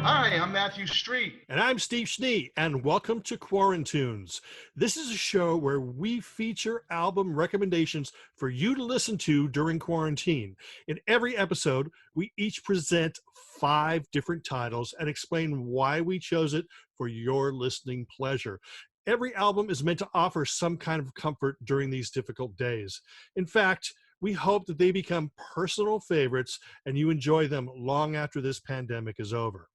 Hi, I'm Matthew Street. And I'm Steve Schnee, and welcome to QUARANTUNES. This is a show where we feature album recommendations for you to listen to during quarantine. In every episode, we each present 5 different titles and explain why we chose it for your listening pleasure. Every album is meant to offer some kind of comfort during these difficult days. In fact, we hope that they become personal favorites and you enjoy them long after this pandemic is over.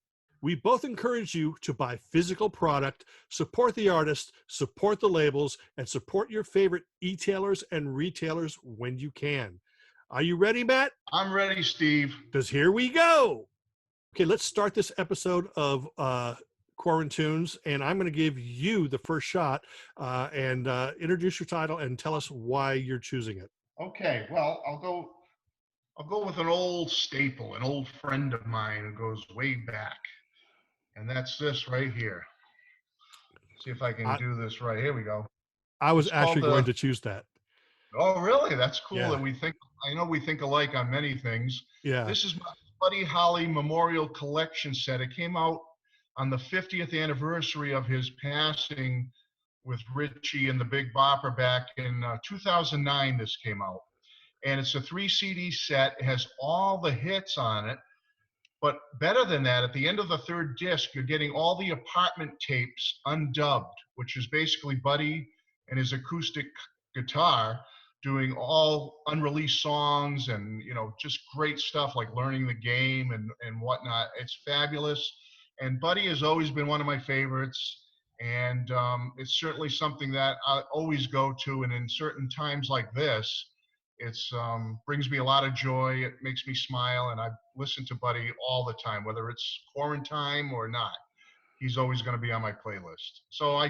We both encourage you to buy physical product, support the artist, support the labels, and support your favorite e-tailers and retailers when you can. Are you ready, Matt? I'm ready, Steve. Because here we go. Okay, let's start this episode of QUARANTUNES, and I'm going to give you the first shot and introduce your title and tell us why you're choosing it. Okay, well, I'll go with an old staple, an old friend of mine who goes way back. And that's this right here. See if I can do this right. Here we go. I was It's called actually going to choose that. Oh, really? That's cool. Yeah. And I know we think alike on many things. Yeah. This is my Buddy Holly Memorial Collection set. It came out on the 50th anniversary of his passing with Richie and the Big Bopper back in 2009. This came out. And it's a 3 CD set. It has all the hits on it. But better than that, at the end of the third disc, you're getting all the apartment tapes undubbed, which is basically Buddy and his acoustic guitar doing all unreleased songs and, just great stuff like Learning the Game and whatnot. It's fabulous. And Buddy has always been one of my favorites. And it's certainly something that I always go to. And in certain times like this, it's brings me a lot of joy. It makes me smile, and I listen to Buddy all the time, whether it's quarantine or not. He's always going to be on my playlist. So I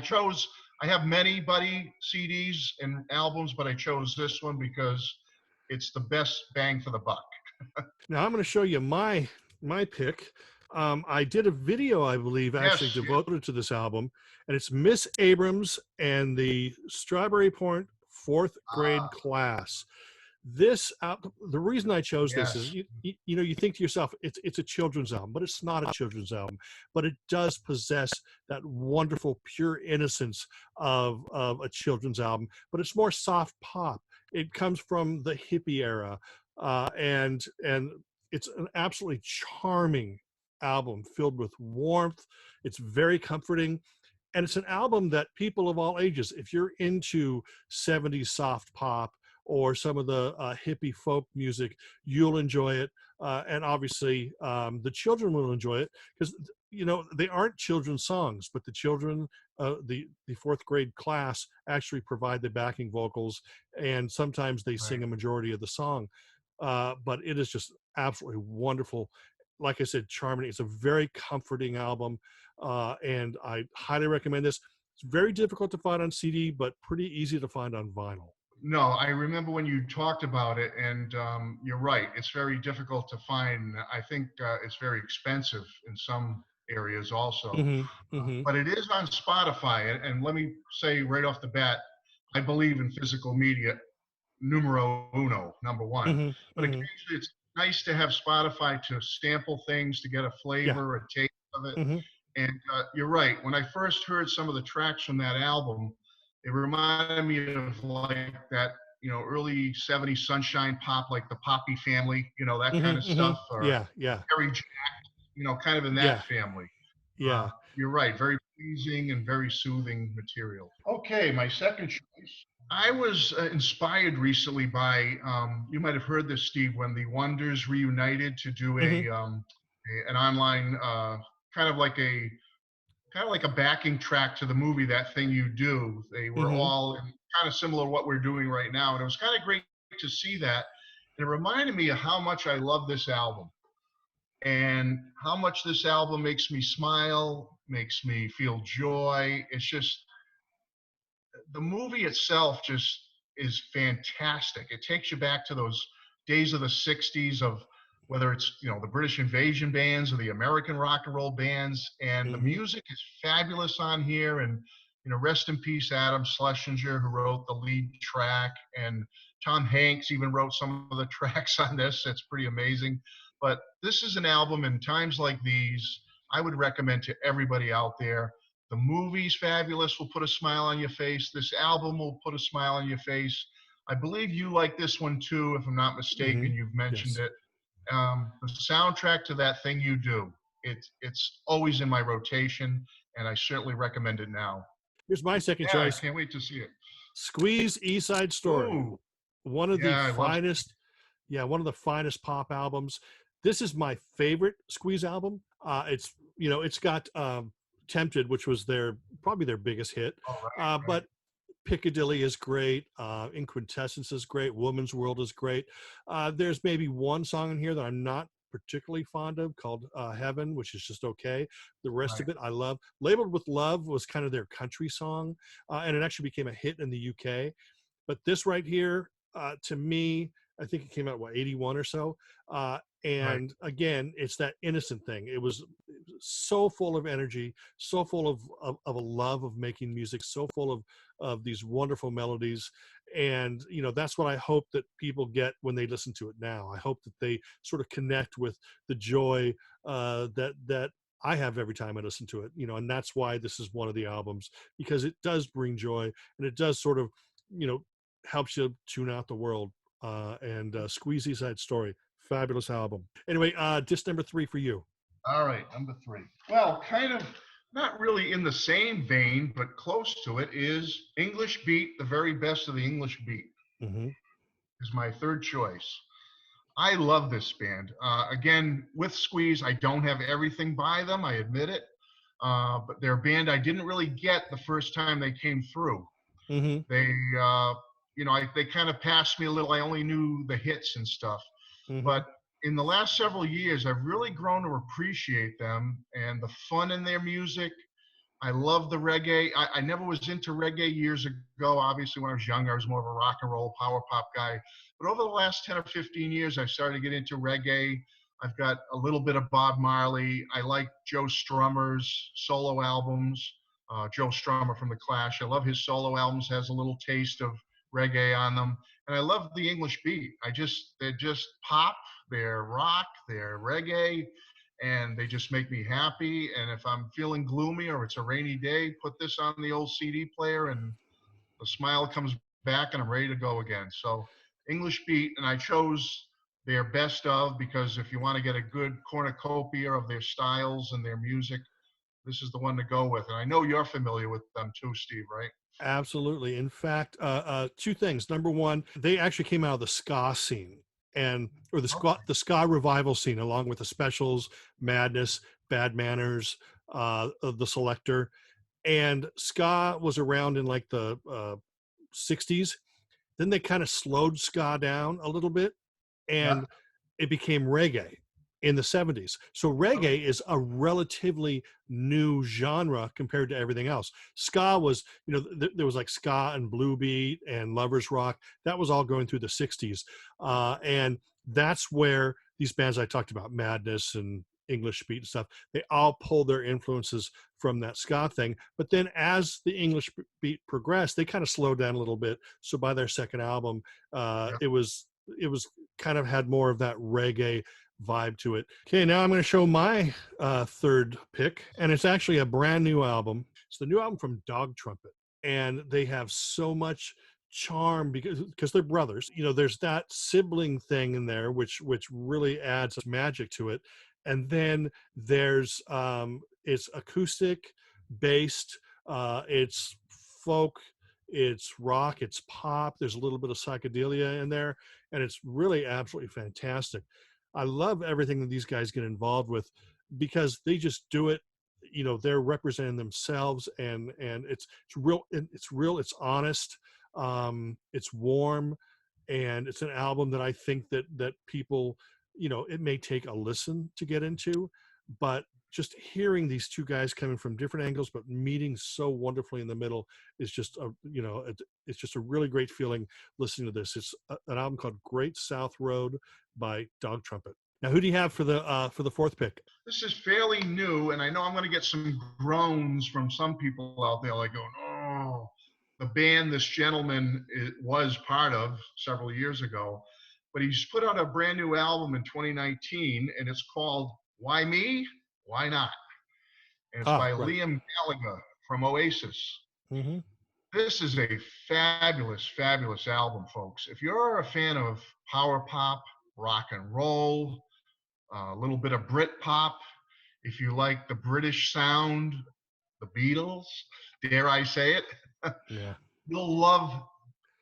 have many Buddy CDs and albums, but I chose this one because it's the best bang for the buck. Now I'm going to show you my pick. I did a video, I believe, actually devoted to this album, and it's Miss Abrams and the Strawberry Point 4th grade class. This the reason I chose this is you think to yourself it's a children's album, but it's not a children's album, but it does possess that wonderful pure innocence of a children's album, but it's more soft pop. It comes from the hippie era, and it's an absolutely charming album filled with warmth. It's very comforting. And it's an album that people of all ages, if you're into 70s soft pop or some of the hippie folk music, you'll enjoy it. And obviously, the children will enjoy it because, they aren't children's songs, but the children, the 4th grade class actually provide the backing vocals, and sometimes they sing a majority of the song. But it is just absolutely wonderful. Like I said, charming. It's a very comforting album, and I highly recommend this. It's very difficult to find on CD, but pretty easy to find on vinyl. No, I remember when you talked about it, and you're right. It's very difficult to find. I think it's very expensive in some areas also. But it is on Spotify. And let me say right off the bat, I believe in physical media, numero uno, number one. But occasionally it's nice to have Spotify to sample things, to get a flavor, a taste of it. And you're right. When I first heard some of the tracks from that album, it reminded me of like that, early 70s sunshine pop, like the Poppy Family, that kind of stuff. Or Harry Jack, kind of in that family. You're right. Very pleasing and very soothing material. Okay, my second choice. I was inspired recently by, you might have heard this, Steve, when the Wonders reunited to do an online, kind of like a backing track to the movie That Thing You Do. They were all kind of similar to what we're doing right now, and it was kind of great to see that. And it reminded me of how much I love this album and how much this album makes me smile, makes me feel joy. It's just, the movie itself just is fantastic. It takes you back to those days of the 60s of whether it's, the British invasion bands or the American rock and roll bands. And the music is fabulous on here. And, rest in peace, Adam Schlesinger, who wrote the lead track. And Tom Hanks even wrote some of the tracks on this. It's pretty amazing. But this is an album in times like these. I would recommend to everybody out there. The movie's fabulous, will put a smile on your face. This album will put a smile on your face. I believe you like this one too, if I'm not mistaken. You've mentioned Yes. it. The soundtrack to that thing you do, it's always in my rotation, and I certainly recommend it now. Here's my second Yeah, I choice. can't wait to see it. Squeeze East Side Story. Ooh, One of the yeah, I love. finest, yeah, one of the finest pop albums. This is my favorite Squeeze album. It's, it's got Tempted, which was probably their biggest hit. All right, right, But Piccadilly is great. In Quintessence is great. Woman's World is great. There's maybe one song in here that I'm not particularly fond of called Heaven, which is just okay. The rest right, of it I love. Labeled with Love was kind of their country song, and it actually became a hit in the UK. But this right here, to me, I think it came out, 81 or so. right. And again, it's that innocent thing. It was so full of energy, so full of a love of making music, so full of these wonderful melodies. And, that's what I hope that people get when they listen to it now. I hope that they sort of connect with the joy that I have every time I listen to it, and that's why this is one of the albums, because it does bring joy, and it does sort of, you know, helps you tune out the world. And Squeeze East Side Story, fabulous album. Anyway, disc number 3 for you. All right, number 3. Well, kind of not really in the same vein, but close to it is English Beat, the very best of the English Beat, Mm-hmm. is my third choice. I love this band. Again, with Squeeze, I don't have everything by them, I admit it. But they're a band I didn't really get the first time they came through. Mm-hmm. They, they kind of passed me a little. I only knew the hits and stuff. Mm-hmm. But in the last several years, I've really grown to appreciate them and the fun in their music. I love the reggae. I never was into reggae years ago. Obviously, when I was younger, I was more of a rock and roll, power pop guy. But over the last 10 or 15 years, I've started to get into reggae. I've got a little bit of Bob Marley. I like Joe Strummer's solo albums. Joe Strummer from The Clash. I love his solo albums, has a little taste of reggae on them. And I love the English Beat. They're just pop, they're rock, they're reggae, and they just make me happy. And if I'm feeling gloomy or it's a rainy day, put this on the old CD player and the smile comes back and I'm ready to go again. So English Beat, and I chose their best of because if you want to get a good cornucopia of their styles and their music, this is the one to go with. And I know you're familiar with them too, Steve, right? Absolutely. In fact, two things. Number one, they actually came out of the ska scene, or Okay. the ska revival scene, along with the Specials, Madness, Bad Manners, the Selector. And ska was around in like the 60s. Then they kind of slowed ska down a little bit, Yeah. and it became reggae in the 70s. So Okay. reggae is a relatively new genre compared to everything else. Ska was, there was like ska and blue beat and lovers rock. That was all going through the 60s. And that's where these bands I talked about, Madness and English Beat and stuff, they all pulled their influences from that ska thing. But then as the English Beat progressed, they kind of slowed down a little bit. So by their second album, Yeah. it was kind of had more of that reggae vibe to it. Okay, now I'm going to show my third pick, and it's actually a brand new album. It's the new album from Dog Trumpet, and they have so much charm because they're brothers. There's that sibling thing in there, which really adds magic to it. And then there's it's acoustic based, it's folk, it's rock, it's pop. There's a little bit of psychedelia in there, and it's really absolutely fantastic. I love everything that these guys get involved with because they just do it. They're representing themselves, and it's honest, it's warm, and it's an album that I think that people, it may take a listen to get into, but just hearing these two guys coming from different angles but meeting so wonderfully in the middle is just it's just a really great feeling listening to this. It's an album called Great South Road by Dog Trumpet. Now, who do you have for the fourth pick? This is fairly new, and I know I'm going to get some groans from some people out there like going, oh, the band this gentleman was part of several years ago. But he's put out a brand new album in 2019, and it's called Why Me? Why Not? and it's Ah, by right. Liam Gallagher from Oasis. Mm-hmm. This is a fabulous, fabulous album, folks. If you're a fan of power pop, rock and roll, a little bit of Brit pop, if you like the British sound, the Beatles, dare I say it, Yeah. you'll love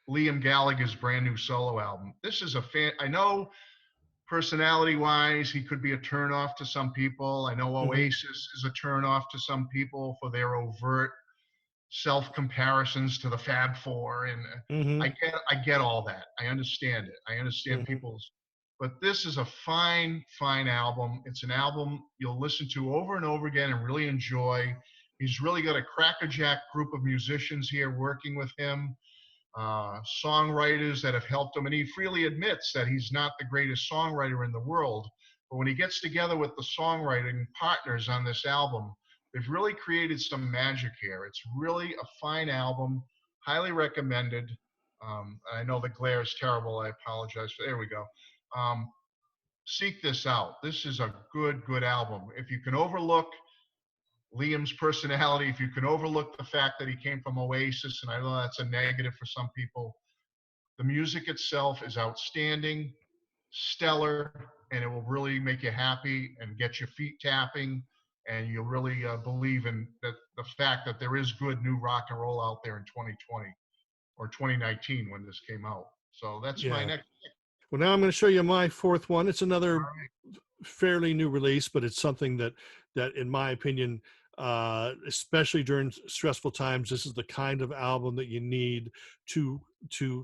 Liam Gallagher's brand new solo album. This is a fan. I know personality wise, he could be a turnoff to some people. I know Mm-hmm. Oasis is a turnoff to some people for their overt self comparisons to the Fab Four, and Mm-hmm. I get all that. I understand it. I understand Mm-hmm. people's, but this is a fine, fine album. It's an album you'll listen to over and over again and really enjoy. He's really got a crackerjack group of musicians here working with him, songwriters that have helped him, and he freely admits that he's not the greatest songwriter in the world. But when he gets together with the songwriting partners on this album, they've really created some magic here. It's really a fine album, highly recommended. I know the glare is terrible. I apologize. There we go. Um, Seek this out. This is a good, good album. If you can overlook Liam's personality, if you can overlook the fact that he came from Oasis, and I know that's a negative for some people, the music itself is outstanding, stellar, and it will really make you happy and get your feet tapping. And you'll really believe in the fact that there is good new rock and roll out there in 2020 or 2019 when this came out. So that's my Yeah. next. Well, now I'm going to show you my fourth one. It's All another right. fairly new release, but it's something that in my opinion, especially during stressful times, this is the kind of album that you need to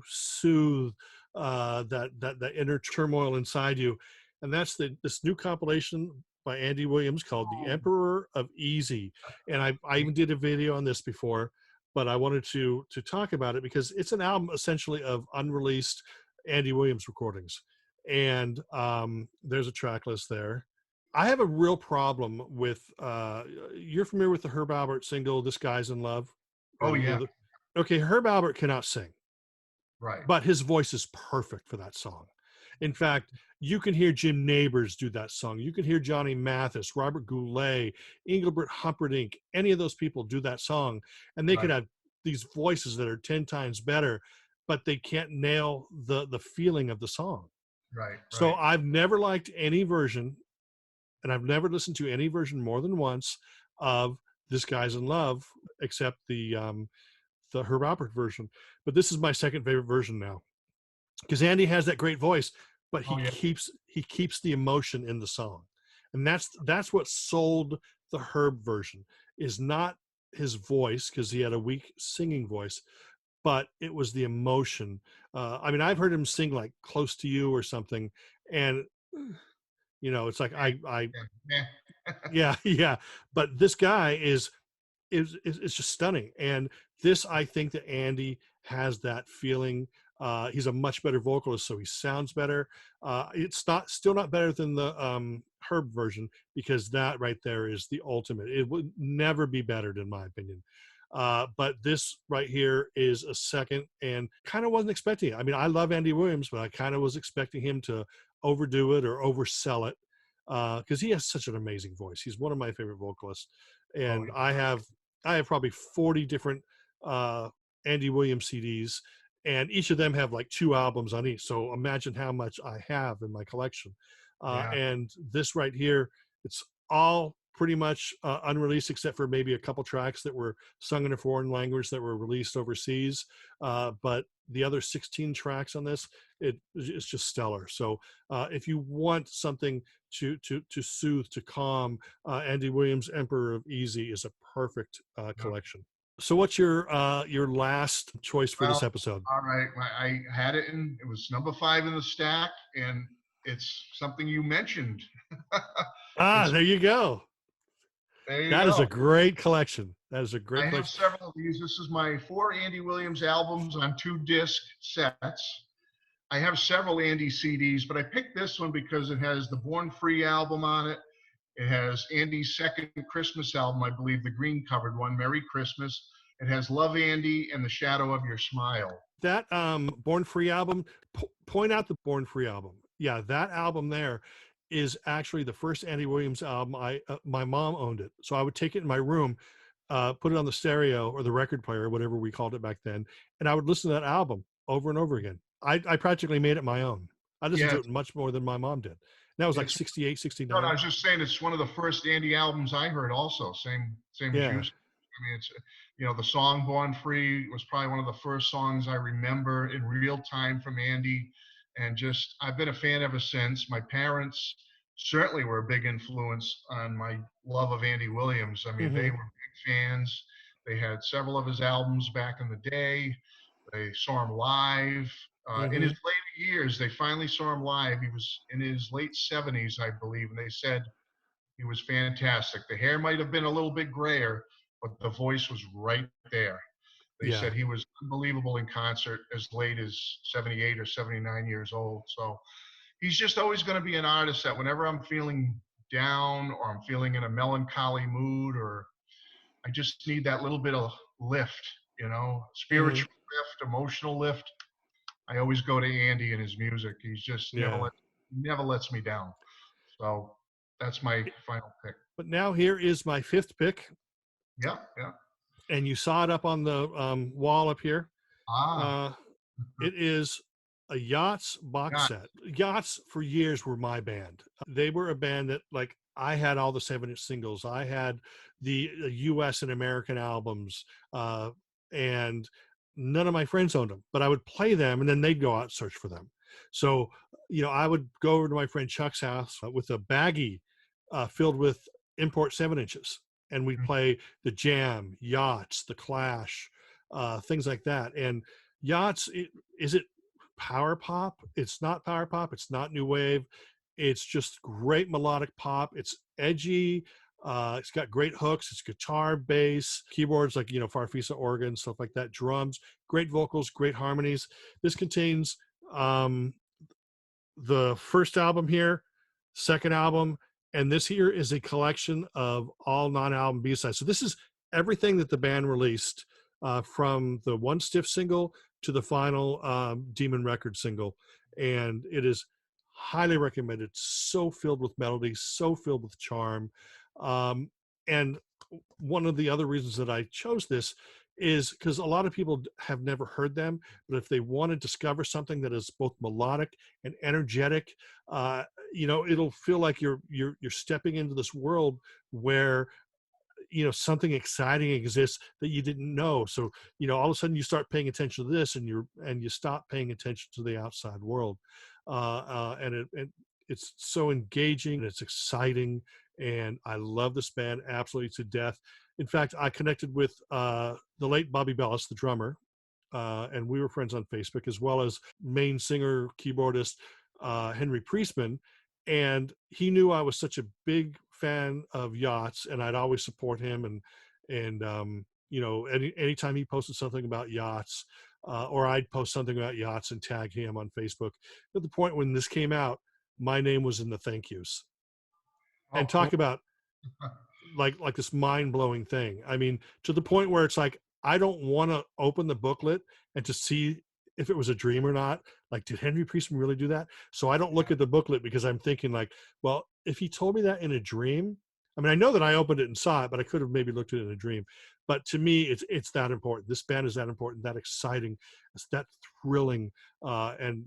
soothe that inner turmoil inside you. And that's this new compilation by Andy Williams called The Oh, Emperor of Easy. And I even did a video on this before, but I wanted to talk about it because it's an album essentially of unreleased Andy Williams recordings. And there's a track list there. I have a real problem with you're familiar with the Herb Alpert single "This Guy's in Love," oh or yeah, okay, Herb Alpert cannot sing, right, but his voice is perfect for that song. In fact, you can hear Jim Nabors do that song. You can hear Johnny Mathis, Robert Goulet, Engelbert Humperdinck, any of those people do that song, and they could right, have these voices that are 10 times better, but they can't nail the feeling of the song. right, So right. I've never liked any version, and I've never listened to any version more than once of "This Guy's in Love," except the Herb Alpert version. But this is my second favorite version now because Andy has that great voice, but Oh yeah, he keeps the emotion in the song, and that's what sold the Herb version. Is not his voice because he had a weak singing voice, but it was the emotion. I mean, I've heard him sing like "Close to You" or something, and it's like I yeah, yeah yeah. But this guy is just stunning. And this, I think that Andy has that feeling. He's a much better vocalist, so he sounds better. It's not still not better than the Herb version because that right there is the ultimate. It would never be bettered, in my opinion. But this right here is a second, and kind of wasn't expecting it. I mean, I love Andy Williams, but I kind of was expecting him to overdo it or oversell it because he has such an amazing voice. He's one of my favorite vocalists, oh and yeah. I have probably 40 different Andy Williams CDs, and each of them have like 2 albums on each. So imagine how much I have in my collection. Yeah. And this right here, it's all pretty much unreleased except for maybe a couple tracks that were sung in a foreign language that were released overseas. But the other 16 tracks on this, it's just stellar. So if you want something to soothe, to calm, Andy Williams' Emperor of Easy is a perfect Yeah. collection. So what's your last choice for Well, this episode? all right. I had it in. It was number 5 in the stack, and it's something you mentioned. Ah, It's there you go. there you That is a go. great collection. That is a great I have collection. several of these. This is my 4 Andy Williams albums on 2 disc sets. I have several Andy CDs, but I picked this one because it has the Born Free album on it. It has Andy's second Christmas album, I believe, the green covered one, Merry Christmas. It has Love Andy and The Shadow of Your Smile. That Born Free album, point out the Born Free album. Yeah, that album there is actually the first Andy Williams album. My mom owned it, so I would take it in my room, put it on the stereo or the record player, whatever we called it back then, and I would listen to that album over and over again. I practically made it my own. I listened Yeah, to it much more than my mom did. And that was like it's 68, no, no, I 69. was just saying it's one of the first Andy albums I heard also. Same as you. Yeah. I mean, it's, the song Born Free was probably one of the first songs I remember in real time from Andy. And just, I've been a fan ever since. My parents certainly were a big influence on my love of Andy Williams. I mean, they Mm-hmm. were big fans. They had several of his albums back in the day. They saw him live. In his Mm-hmm. later years, they finally saw him live. He was in his late 70s, I believe, and they said he was fantastic. The hair might have been a little bit grayer, but the voice was right there. They Yeah. said he was unbelievable in concert as late as 78 or 79 years old. So he's just always going to be an artist that whenever I'm feeling down or I'm feeling in a melancholy mood or I just need that little bit of lift, Mm-hmm. spiritual lift, emotional lift. I always go to Andy and his music. He's just Yeah. never lets me down. So that's my final pick. But now here is my fifth pick, Yeah, yeah. and you saw it up on the wall up here. Ah, It is a Yachts box yeah. set. Yachts for years were my band. They were a band that, like, I had all the 7-inch singles. I had the US and American albums, and none of my friends owned them, but I would play them and then they'd go out and search for them. So, I would go over to my friend Chuck's house with a baggie filled with import 7-inches, and we'd play the Jam, Yachts, the Clash, things like that. And Yachts, is it power pop? It's not power pop. It's not new wave. It's just great melodic pop. It's edgy. It's got great hooks. It's guitar, bass, keyboards like, Farfisa organ, stuff like that, drums, great vocals, great harmonies. This contains the first album here, second album, and this here is a collection of all non-album B-sides. So this is everything that the band released, from the One Stiff single to the final Demon Record single. And it is highly recommended. So filled with melody, so filled with charm. And one of the other reasons that I chose this is because a lot of people have never heard them, but if they want to discover something that is both melodic and energetic, it'll feel like you're stepping into this world where something exciting exists that you didn't know. So all of a sudden you start paying attention to this, and you stop paying attention to the outside world, and it's so engaging, it's exciting, and I love this band absolutely to death. In fact, I connected with the late Bobby Bellis, the drummer, and we were friends on Facebook, as well as main singer, keyboardist Henry Priestman. And he knew I was such a big fan of Yachts, and I'd always support him. And anytime he posted something about Yachts, or I'd post something about Yachts and tag him on Facebook. At the point when this came out, my name was in the thank yous. Oh, And cool. talk about like this mind-blowing thing. I mean, to the point where it's like, I don't want to open the booklet and to see if it was a dream or not. Like, did Henry Priestman really do that? So I don't look at the booklet, because I'm thinking like, well, if he told me that in a dream, I mean, I know that I opened it and saw it, but I could have maybe looked at it in a dream. But to me, it's that important. This band is that important, that exciting, it's that thrilling, and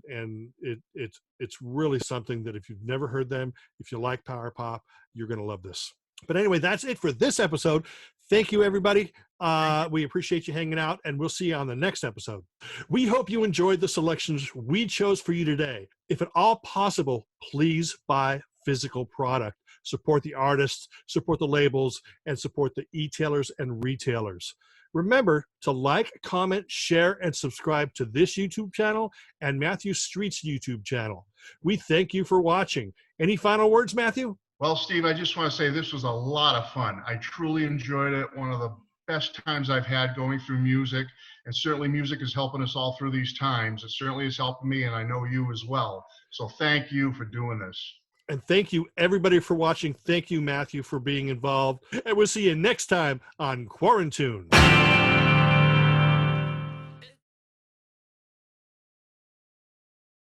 it's really something that if you've never heard them, if you like power pop, you're going to love this. But anyway, that's it for this episode. Thank you, everybody. We appreciate you hanging out, and we'll see you on the next episode. We hope you enjoyed the selections we chose for you today. If at all possible, please buy physical product. Support the artists, support the labels, and support the e-tailers and retailers. Remember to like, comment, share, and subscribe to this YouTube channel and Matthew Street's YouTube channel. We thank you for watching. Any final words, Matthew? Well, Steve, I just want to say this was a lot of fun. I truly enjoyed it. One of the best times I've had going through music, and certainly music is helping us all through these times. It certainly has helped me, and I know you as well. So thank you for doing this. And thank you, everybody, for watching. Thank you, Matthew, for being involved. And we'll see you next time on Quarantune.